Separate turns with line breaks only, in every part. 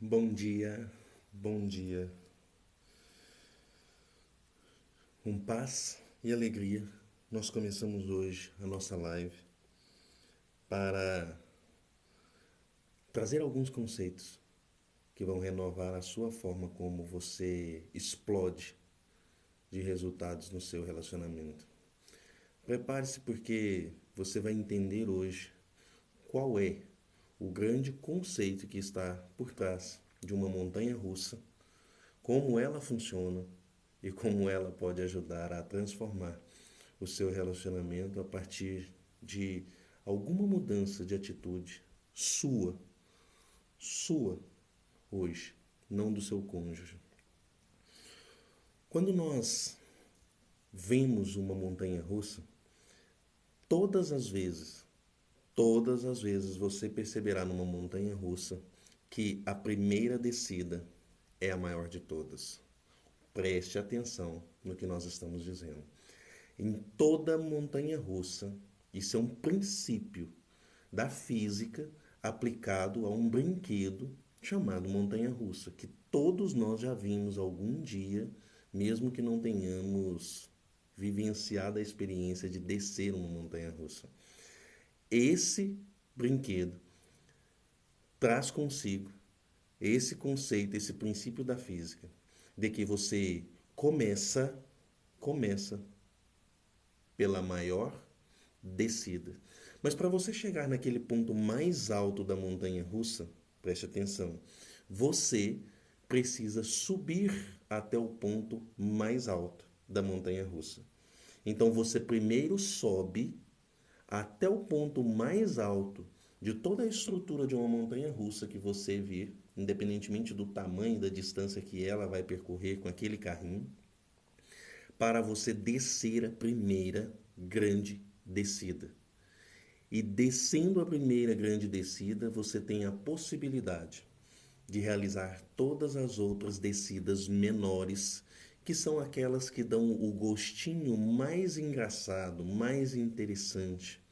Bom dia, bom dia. Com paz e alegria, nós começamos hoje a nossa live para trazer alguns conceitos que vão renovar a sua forma como você explode de resultados no seu relacionamento. Prepare-se porque você vai entender hoje qual é o grande conceito que está por trás de uma montanha russa, como ela funciona e como ela pode ajudar a transformar o seu relacionamento a partir de alguma mudança de atitude sua, sua hoje, não do seu cônjuge. Quando nós vemos uma montanha russa, todas as vezes, todas as vezes você perceberá numa montanha russa que a primeira descida é a maior de todas. Preste atenção no que nós estamos dizendo. Em toda montanha russa, isso é um princípio da física aplicado a um brinquedo chamado montanha russa, que todos nós já vimos algum dia, mesmo que não tenhamos vivenciado a experiência de descer uma montanha russa. Esse brinquedo traz consigo esse conceito, esse princípio da física, de que você começa pela maior descida. Mas para você chegar naquele ponto mais alto da montanha russa, preste atenção, você precisa subir até o ponto mais alto da montanha russa. Então você primeiro sobe até o ponto mais alto de toda a estrutura de uma montanha russa que você vir, independentemente do tamanho da distância que ela vai percorrer com aquele carrinho, para você descer a primeira grande descida. E descendo a primeira grande descida, você tem a possibilidade de realizar todas as outras descidas menores, que são aquelas que dão o gostinho mais engraçado, mais interessante,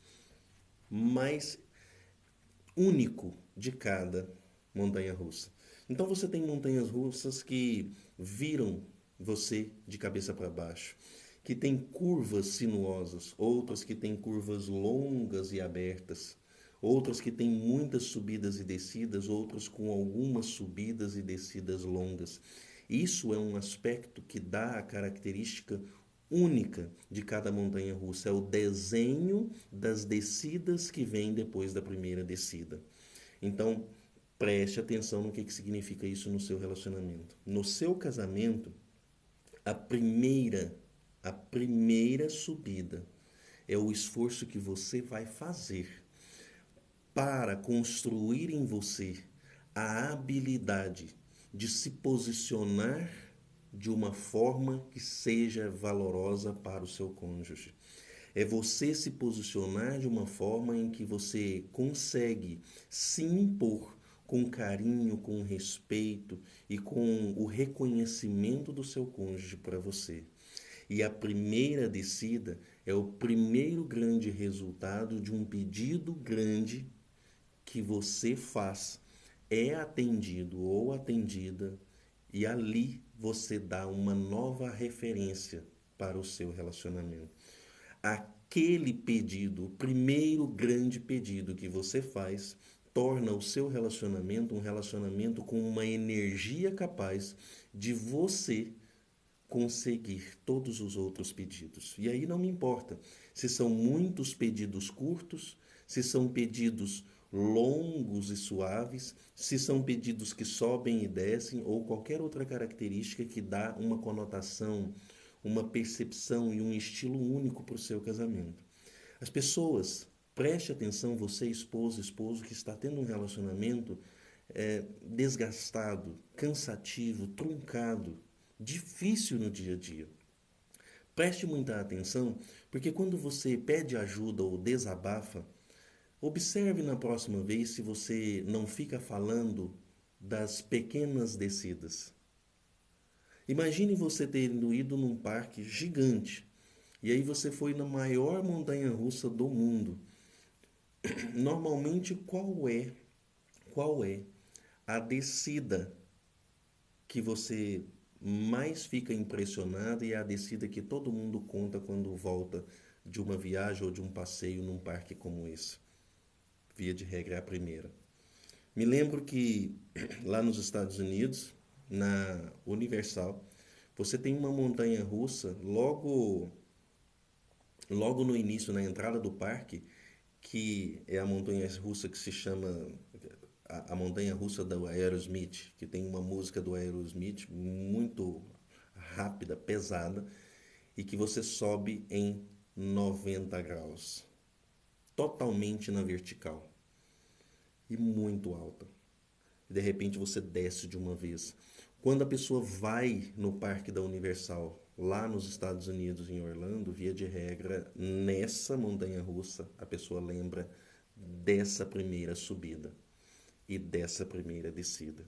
mais único de cada montanha russa. Então você tem montanhas russas que viram você de cabeça para baixo, que tem curvas sinuosas, outras que têm curvas longas e abertas, outras que têm muitas subidas e descidas, outras com algumas subidas e descidas longas. Isso é um aspecto que dá a característica única de cada montanha russa, é o desenho das descidas que vem depois da primeira descida. Então, preste atenção no que significa isso no seu relacionamento. No seu casamento, a primeira, a primeira subida é o esforço que você vai fazer para construir em você a habilidade de se posicionar de uma forma que seja valorosa para o seu cônjuge. É você se posicionar de uma forma em que você consegue se impor com carinho, com respeito e com o reconhecimento do seu cônjuge para você. E a primeira descida é o primeiro grande resultado de um pedido grande que você faz, é atendido ou atendida, e ali você dá uma nova referência para o seu relacionamento. Aquele pedido, o primeiro grande pedido que você faz, torna o seu relacionamento um relacionamento com uma energia capaz de você conseguir todos os outros pedidos. E aí não me importa se são muitos pedidos curtos, se são pedidos longos e suaves, se são pedidos que sobem e descem ou qualquer outra característica que dá uma conotação, uma percepção e um estilo único para o seu casamento. As pessoas, preste atenção, você esposo que está tendo um relacionamento desgastado, cansativo, truncado, difícil no dia a dia. Preste muita atenção, porque quando você pede ajuda ou desabafa, observe na próxima vez se você não fica falando das pequenas descidas. Imagine você tendo ido num parque gigante e aí você foi na maior montanha russa do mundo. Normalmente, qual é A descida que você mais fica impressionado e é a descida que todo mundo conta quando volta de uma viagem ou de um passeio num parque como esse. Via de regra é a primeira. Me lembro que lá nos Estados Unidos, na Universal, você tem uma montanha russa logo no início, na entrada do parque, que é a montanha russa que se chama a montanha russa do Aerosmith, que tem uma música do Aerosmith muito rápida, pesada, e que você sobe em 90 graus, totalmente na vertical e muito alta. E de repente você desce de uma vez. Quando a pessoa vai no Parque da Universal, lá nos Estados Unidos, em Orlando, via de regra, nessa montanha russa, a pessoa lembra dessa primeira subida e dessa primeira descida.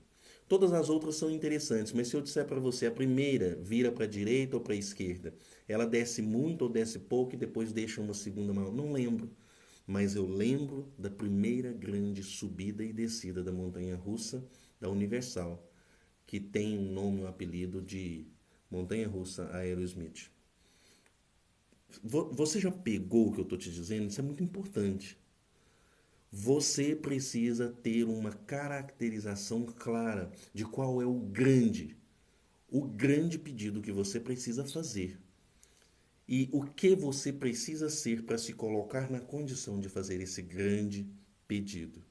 Todas as outras são interessantes, mas se eu disser para você a primeira vira para a direita ou para a esquerda, ela desce muito ou desce pouco e depois deixa uma segunda mão, não lembro. Mas eu lembro da primeira grande subida e descida da montanha russa da Universal, que tem um nome, um apelido de montanha russa Aerosmith. Você já pegou o que eu estou te dizendo? Isso é muito importante. Você precisa ter uma caracterização clara de qual é o grande pedido que você precisa fazer e o que você precisa ser para se colocar na condição de fazer esse grande pedido.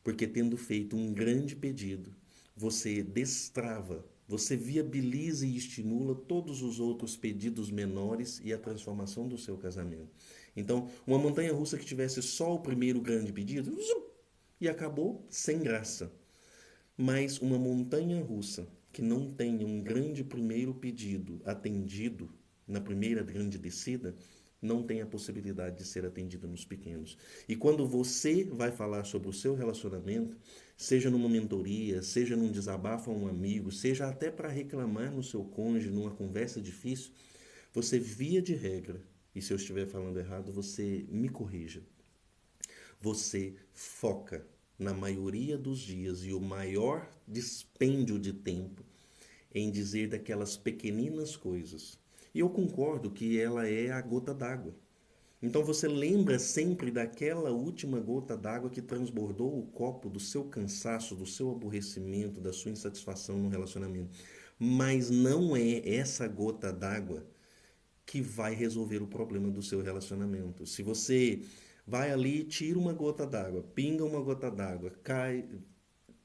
Porque tendo feito um grande pedido, você destrava, você viabiliza e estimula todos os outros pedidos menores e a transformação do seu casamento. Então, uma montanha russa que tivesse só o primeiro grande pedido e acabou sem graça. Mas uma montanha russa que não tenha um grande primeiro pedido atendido na primeira grande descida, não tem a possibilidade de ser atendida nos pequenos. E quando você vai falar sobre o seu relacionamento, seja numa mentoria, seja num desabafo a um amigo, seja até para reclamar no seu cônjuge, numa conversa difícil, você via de regra, e se eu estiver falando errado, você me corrija. Você foca na maioria dos dias e o maior dispêndio de tempo em dizer daquelas pequeninas coisas. E eu concordo que ela é a gota d'água. Então você lembra sempre daquela última gota d'água que transbordou o copo do seu cansaço, do seu aborrecimento, da sua insatisfação no relacionamento. Mas não é essa gota d'água que vai resolver o problema do seu relacionamento. Se você vai ali, tira uma gota d'água, pinga uma gota d'água, cai,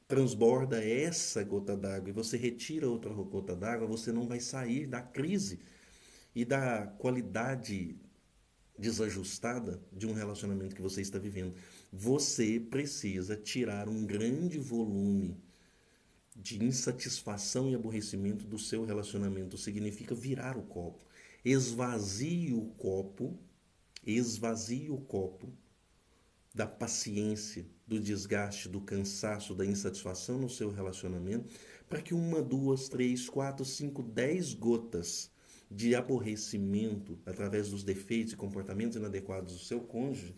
transborda essa gota d'água e você retira outra gota d'água, você não vai sair da crise e da qualidade desajustada de um relacionamento que você está vivendo. Você precisa tirar um grande volume de insatisfação e aborrecimento do seu relacionamento. Significa virar o copo. Esvazie o copo, esvazie o copo da paciência, do desgaste, do cansaço, da insatisfação no seu relacionamento, para que uma, duas, três, quatro, cinco, 10 gotas de aborrecimento através dos defeitos e comportamentos inadequados do seu cônjuge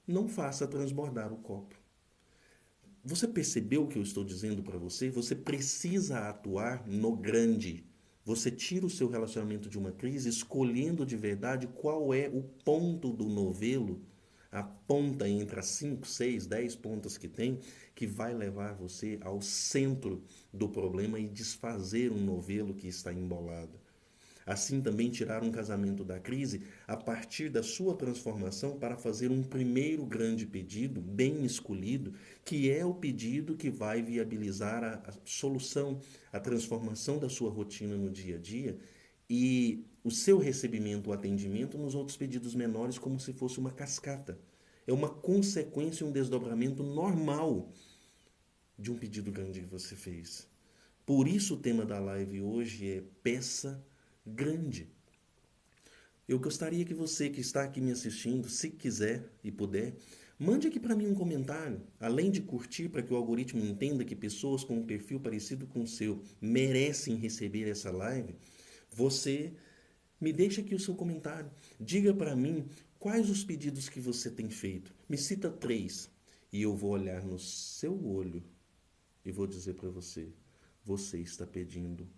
não faça transbordar o copo. Você percebeu o que eu estou dizendo para você? Você precisa atuar no grande. Você tira o seu relacionamento de uma crise escolhendo de verdade qual é o ponto do novelo, a ponta entre as 5, 6, 10 pontas que tem, que vai levar você ao centro do problema e desfazer um novelo que está embolado. Assim também tirar um casamento da crise a partir da sua transformação para fazer um primeiro grande pedido, bem escolhido, que é o pedido que vai viabilizar a solução, a transformação da sua rotina no dia a dia e o seu recebimento, o atendimento nos outros pedidos menores como se fosse uma cascata. É uma consequência, um desdobramento normal de um pedido grande que você fez. Por isso o tema da live hoje é peça grande. Eu gostaria que você que está aqui me assistindo, se quiser e puder, mande aqui para mim um comentário. Além de curtir, para que o algoritmo entenda que pessoas com um perfil parecido com o seu merecem receber essa live, você me deixa aqui o seu comentário. Diga para mim quais os pedidos que você tem feito. Me cita 3 e eu vou olhar no seu olho E vou dizer para você, você está pedindo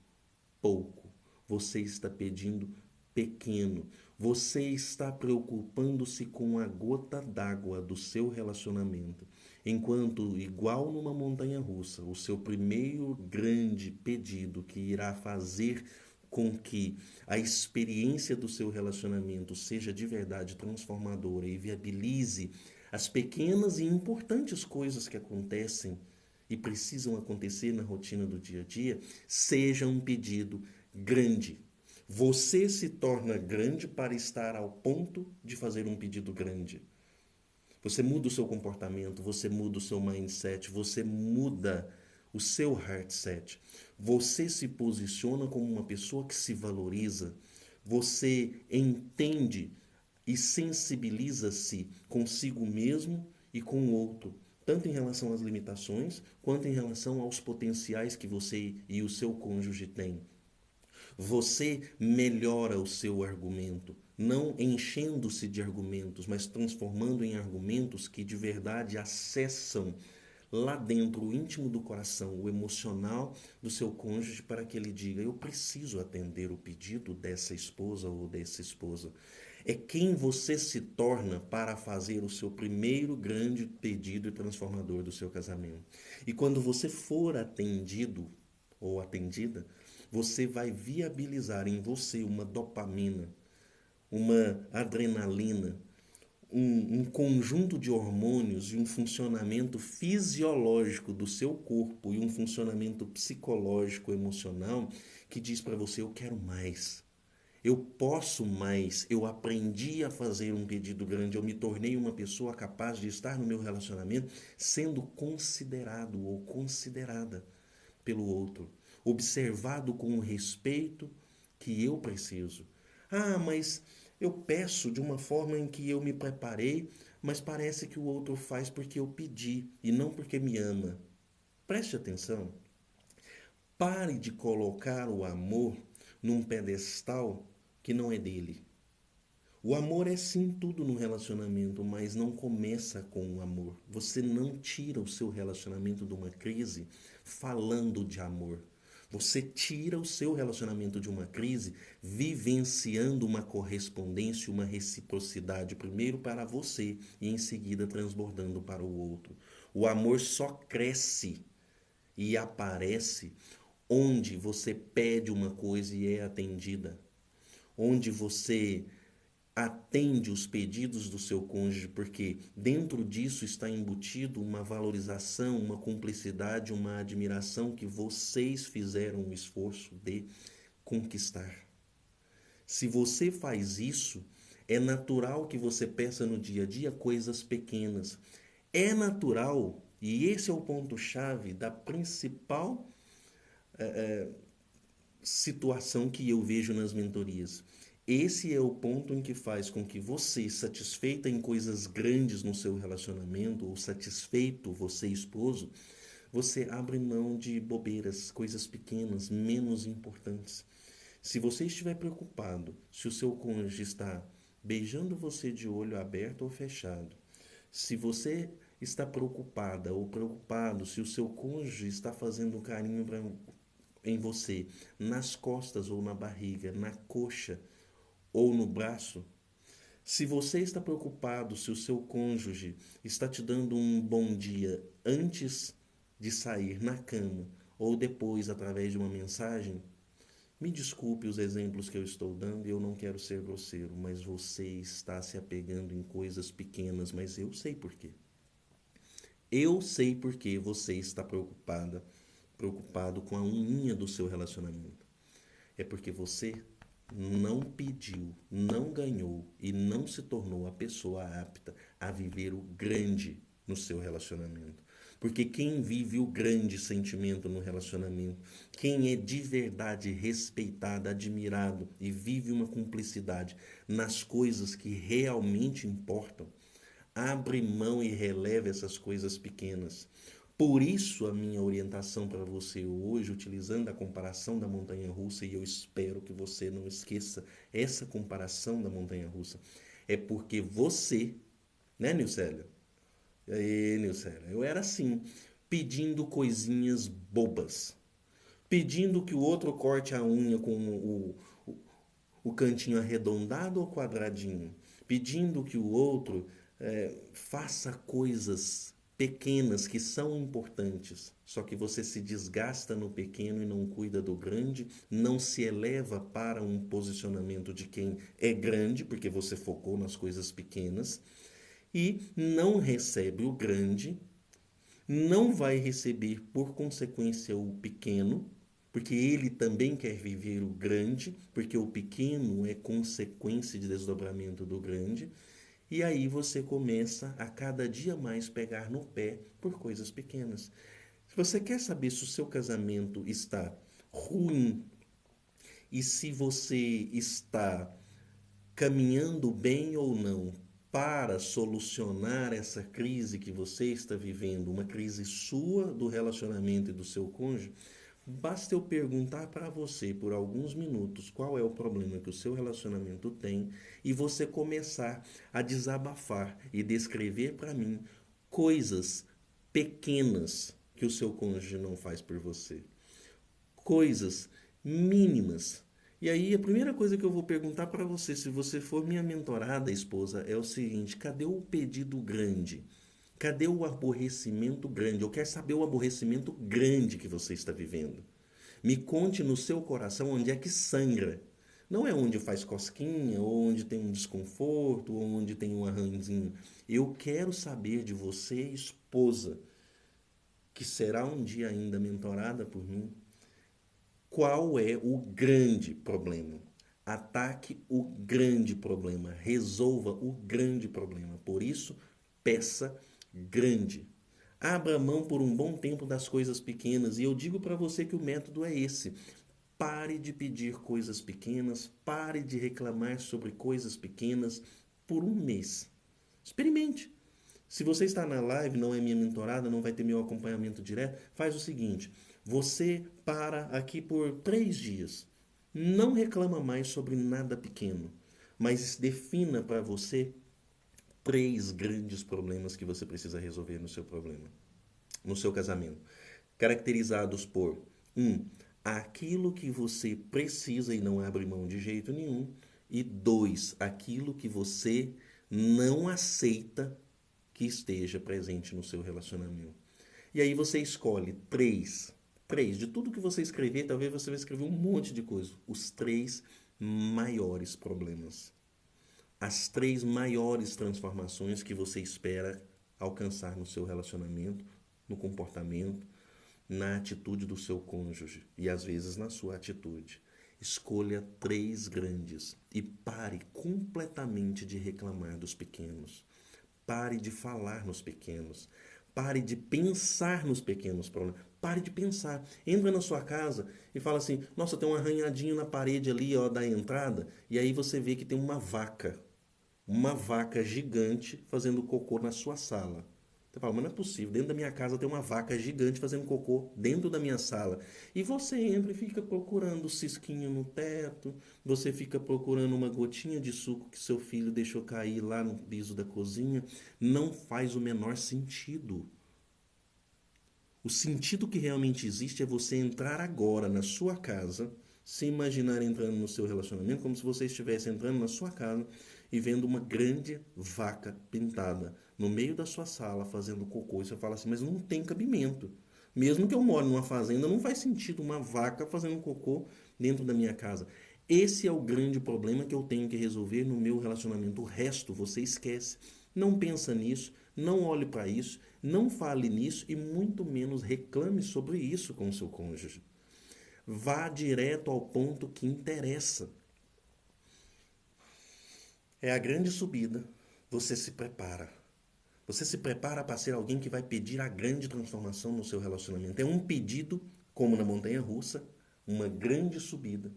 pouco. Você está pedindo pequeno. Você está preocupando-se com a gota d'água do seu relacionamento. Enquanto, igual numa montanha russa, o seu primeiro grande pedido que irá fazer com que a experiência do seu relacionamento seja de verdade transformadora e viabilize as pequenas e importantes coisas que acontecem e precisam acontecer na rotina do dia a dia, seja um pedido grande. Você se torna grande para estar ao ponto de fazer um pedido grande. Você muda o seu comportamento, você muda o seu mindset, você muda o seu heartset. Você se posiciona como uma pessoa que se valoriza. Você entende e sensibiliza-se consigo mesmo e com o outro, tanto em relação às limitações quanto em relação aos potenciais que você e o seu cônjuge têm. Você melhora o seu argumento, não enchendo-se de argumentos, mas transformando em argumentos que de verdade acessam lá dentro o íntimo do coração, o emocional do seu cônjuge, para que ele diga: eu preciso atender o pedido dessa esposa ou dessa esposa. É quem você se torna para fazer o seu primeiro grande pedido e transformador do seu casamento. E quando você for atendido ou atendida, você vai viabilizar em você uma dopamina, uma adrenalina, um conjunto de hormônios e um funcionamento fisiológico do seu corpo e um funcionamento psicológico, emocional, que diz para você: eu quero mais. Eu posso mais, eu aprendi a fazer um pedido grande, eu me tornei uma pessoa capaz de estar no meu relacionamento sendo considerado ou considerada pelo outro, observado com o respeito que eu preciso. Ah, mas eu peço de uma forma em que eu me preparei, mas parece que o outro faz porque eu pedi e não porque me ama. Preste atenção. Pare de colocar o amor num pedestal que não é dele. O amor é sim tudo no relacionamento, mas não começa com o amor. Você não tira o seu relacionamento de uma crise falando de amor. Você tira o seu relacionamento de uma crise vivenciando uma correspondência, uma reciprocidade, primeiro para você e em seguida transbordando para o outro. O amor só cresce e aparece onde você pede uma coisa e é atendida, onde você atende os pedidos do seu cônjuge, porque dentro disso está embutido uma valorização, uma cumplicidade, uma admiração que vocês fizeram o esforço de conquistar. Se você faz isso, é natural que você peça no dia a dia coisas pequenas. É natural, e esse é o ponto-chave da principal situação que eu vejo nas mentorias. Esse é o ponto em que faz com que você, satisfeita em coisas grandes no seu relacionamento, ou satisfeito, você esposo, você abre mão de bobeiras, coisas pequenas, menos importantes. Se você estiver preocupado se o seu cônjuge está beijando você de olho aberto ou fechado, se você está preocupada ou preocupado se o seu cônjuge está fazendo carinho em você, nas costas ou na barriga, na coxa ou no braço, se você está preocupado se o seu cônjuge está te dando um bom dia antes de sair na cama ou depois através de uma mensagem, me desculpe os exemplos que eu estou dando e eu não quero ser grosseiro, mas você está se apegando em coisas pequenas, mas eu sei por quê. Eu sei por que você está preocupado com a uninha do seu relacionamento. É porque você não pediu, não ganhou e não se tornou a pessoa apta a viver o grande no seu relacionamento. Porque quem vive o grande sentimento no relacionamento, quem é de verdade respeitado, admirado e vive uma cumplicidade nas coisas que realmente importam, abre mão e releva essas coisas pequenas. Por isso, a minha orientação para você hoje, utilizando a comparação da montanha-russa, e eu espero que você não esqueça essa comparação da montanha-russa, é porque você, né, Nilcélia? E aí, Nilcélia, eu era assim. pedindo coisinhas bobas, pedindo que o outro corte a unha com o cantinho arredondado ou quadradinho, pedindo que o outro faça coisas pequenas que são importantes, só que você se desgasta no pequeno e não cuida do grande, não se eleva para um posicionamento de quem é grande, porque você focou nas coisas pequenas, e não recebe o grande, não vai receber por consequência o pequeno, porque ele também quer viver o grande, porque o pequeno é consequência de desdobramento do grande, e aí você começa a cada dia mais pegar no pé por coisas pequenas. Se você quer saber se o seu casamento está ruim e se você está caminhando bem ou não para solucionar essa crise que você está vivendo, uma crise sua do relacionamento e do seu cônjuge, basta eu perguntar para você por alguns minutos qual é o problema que o seu relacionamento tem e você começar a desabafar e descrever para mim coisas pequenas que o seu cônjuge não faz por você. Coisas mínimas. E aí a primeira coisa que eu vou perguntar para você, se você for minha mentorada, esposa, é o seguinte: cadê o pedido grande? Cadê o aborrecimento grande? Eu quero saber o aborrecimento grande que você está vivendo. Me conte no seu coração onde é que sangra. Não é onde faz cosquinha, ou onde tem um desconforto, ou onde tem um arranzinho. Eu quero saber de você, esposa, que será um dia ainda mentorada por mim, qual é o grande problema. Ataque o grande problema, resolva o grande problema. Por isso, peça grande. Abra mão por um bom tempo das coisas pequenas. E eu digo para você que o método é esse. Pare de pedir coisas pequenas, pare de reclamar sobre coisas pequenas por um mês. Experimente. Se você está na live, não é minha mentorada, não vai ter meu acompanhamento direto, faz o seguinte: você para aqui por 3 dias. Não reclama mais sobre nada pequeno, mas defina para você 3 grandes problemas que você precisa resolver no seu problema, no seu casamento, caracterizados por aquilo que você precisa e não abre mão de jeito nenhum, e 2, aquilo que você não aceita que esteja presente no seu relacionamento. E aí você escolhe três, de tudo que você escrever, talvez você vai escrever um monte de coisa, os 3 maiores problemas, as 3 maiores transformações que você espera alcançar no seu relacionamento, no comportamento, na atitude do seu cônjuge e às vezes na sua atitude. Escolha 3 grandes e pare completamente de reclamar dos pequenos. Pare de falar nos pequenos. Pare de pensar nos pequenos problemas. Pare de pensar. Entra na sua casa e fala assim: nossa, tem um arranhadinho na parede ali, ó, da entrada. E aí você vê que tem uma vaca. Uma vaca gigante fazendo cocô na sua sala. Você fala, mas não é possível. Dentro da minha casa tem uma vaca gigante fazendo cocô dentro da minha sala. E você entra e fica procurando cisquinho no teto. Você fica procurando uma gotinha de suco que seu filho deixou cair lá no piso da cozinha. Não faz o menor sentido. O sentido que realmente existe é você entrar agora na sua casa, se imaginar entrando no seu relacionamento como se você estivesse entrando na sua casa e vendo uma grande vaca pintada no meio da sua sala fazendo cocô. E você fala assim, mas não tem cabimento. Mesmo que eu moro numa fazenda, não faz sentido uma vaca fazendo cocô dentro da minha casa. Esse é o grande problema que eu tenho que resolver no meu relacionamento. O resto você esquece. Não pensa nisso, não olhe para isso, não fale nisso e muito menos reclame sobre isso com o seu cônjuge. Vá direto ao ponto que interessa. É a grande subida. Você se prepara. Você se prepara para ser alguém que vai pedir a grande transformação no seu relacionamento. É um pedido, como na montanha russa, uma grande subida,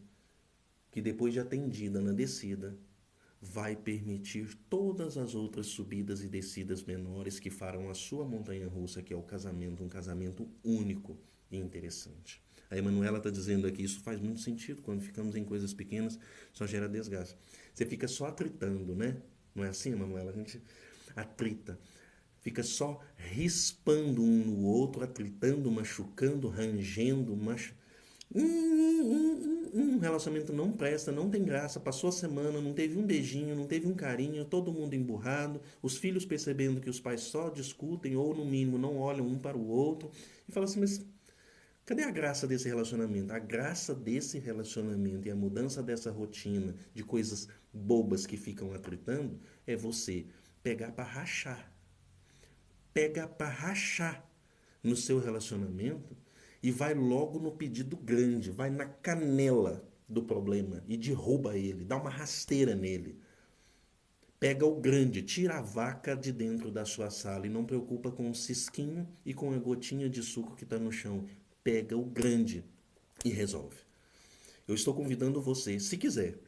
que depois de atendida na descida, vai permitir todas as outras subidas e descidas menores que farão a sua montanha russa, que é o casamento, um casamento único e interessante. A Emanuela está dizendo aqui, isso faz muito sentido, quando ficamos em coisas pequenas, só gera desgaste. Você fica só atritando, né? Não é assim, Emanuela? A gente atrita. fica só rispando um no outro, atritando, machucando, rangendo, um relacionamento não presta, não tem graça, passou a semana, não teve um beijinho, não teve um carinho, todo mundo emburrado, os filhos percebendo que os pais só discutem ou no mínimo não olham um para o outro e fala assim, mas cadê a graça desse relacionamento? A graça desse relacionamento e a mudança dessa rotina de coisas bobas que ficam atritando é você pegar para rachar. Pega para rachar no seu relacionamento e vai logo no pedido grande, vai na canela do problema e derruba ele, dá uma rasteira nele. Pega o grande, tira a vaca de dentro da sua sala e não preocupa com o cisquinho e com a gotinha de suco que está no chão. Pega o grande e resolve. Eu estou convidando você, se quiser,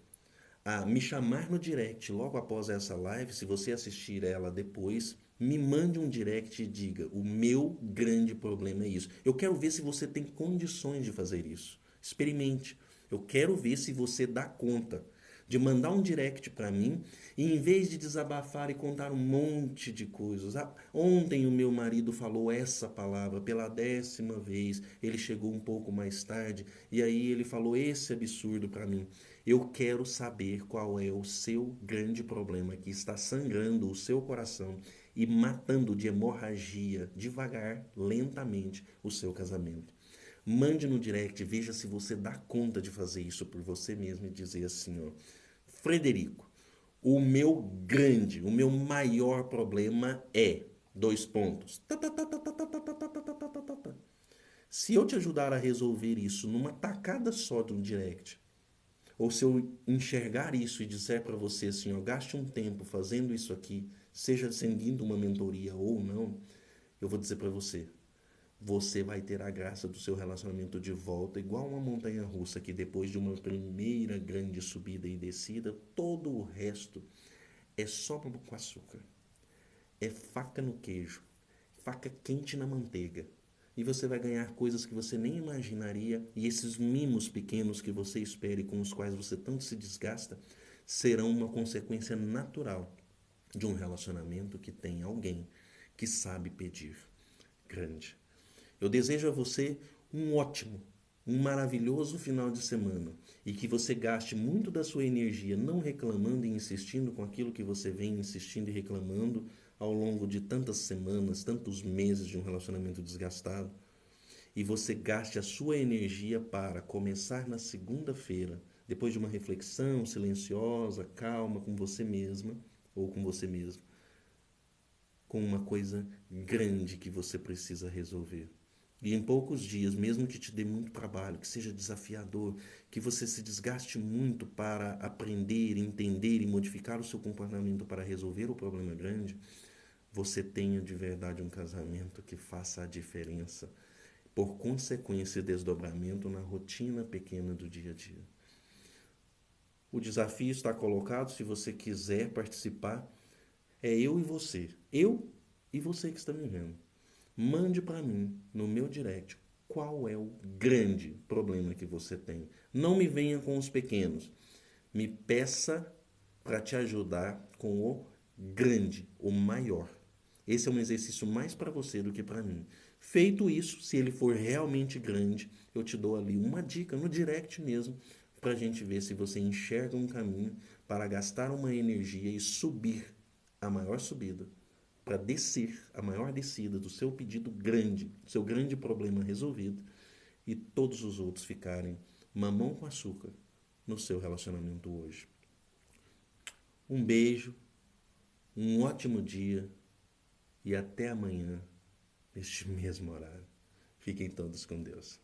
a me chamar no direct logo após essa live. Se você assistir ela depois, me mande um direct e diga: o meu grande problema é isso. Eu quero ver se você tem condições de fazer isso. Experimente. Eu quero ver se você dá conta de mandar um direct para mim e em vez de desabafar e contar um monte de coisas. Ontem o meu marido falou essa palavra pela 10ª vez, ele chegou um pouco mais tarde e aí ele falou esse absurdo para mim. Eu quero saber qual é o seu grande problema que está sangrando o seu coração e matando de hemorragia, devagar, lentamente, o seu casamento. Mande no direct, veja se você dá conta de fazer isso por você mesmo e dizer assim, ó, Frederico, o meu grande, o meu maior problema é, dois pontos. Se eu te ajudar a resolver isso numa tacada só de um direct, ou se eu enxergar isso e disser para você assim, ó, gaste um tempo fazendo isso aqui, seja seguindo uma mentoria ou não, eu vou dizer para você, você vai ter a graça do seu relacionamento de volta, igual uma montanha russa que depois de uma primeira grande subida e descida, todo o resto é só com açúcar. É faca no queijo, faca quente na manteiga. E você vai ganhar coisas que você nem imaginaria, e esses mimos pequenos que você espera e com os quais você tanto se desgasta, serão uma consequência natural de um relacionamento que tem alguém que sabe pedir grande. Eu desejo a você um ótimo, um maravilhoso final de semana e que você gaste muito da sua energia não reclamando e insistindo com aquilo que você vem insistindo e reclamando ao longo de tantas semanas, tantos meses de um relacionamento desgastado, e você gaste a sua energia para começar na segunda-feira, depois de uma reflexão silenciosa, calma com você mesma ou com você mesmo, com uma coisa grande que você precisa resolver. E em poucos dias, mesmo que te dê muito trabalho, que seja desafiador, que você se desgaste muito para aprender, entender e modificar o seu comportamento para resolver o problema grande, você tenha de verdade um casamento que faça a diferença, por consequência e desdobramento na rotina pequena do dia a dia. O desafio está colocado, se você quiser participar, é eu e você. Eu e você que está me vendo. Mande para mim, no meu direct, qual é o grande problema que você tem. Não me venha com os pequenos. Me peça para te ajudar com o grande, o maior. Esse é um exercício mais para você do que para mim. Feito isso, se ele for realmente grande, eu te dou ali uma dica no direct mesmo, para a gente ver se você enxerga um caminho para gastar uma energia e subir a maior subida, para descer a maior descida do seu pedido grande, do seu grande problema resolvido, e todos os outros ficarem mamão com açúcar no seu relacionamento hoje. Um beijo, um ótimo dia e até amanhã, neste mesmo horário. Fiquem todos com Deus.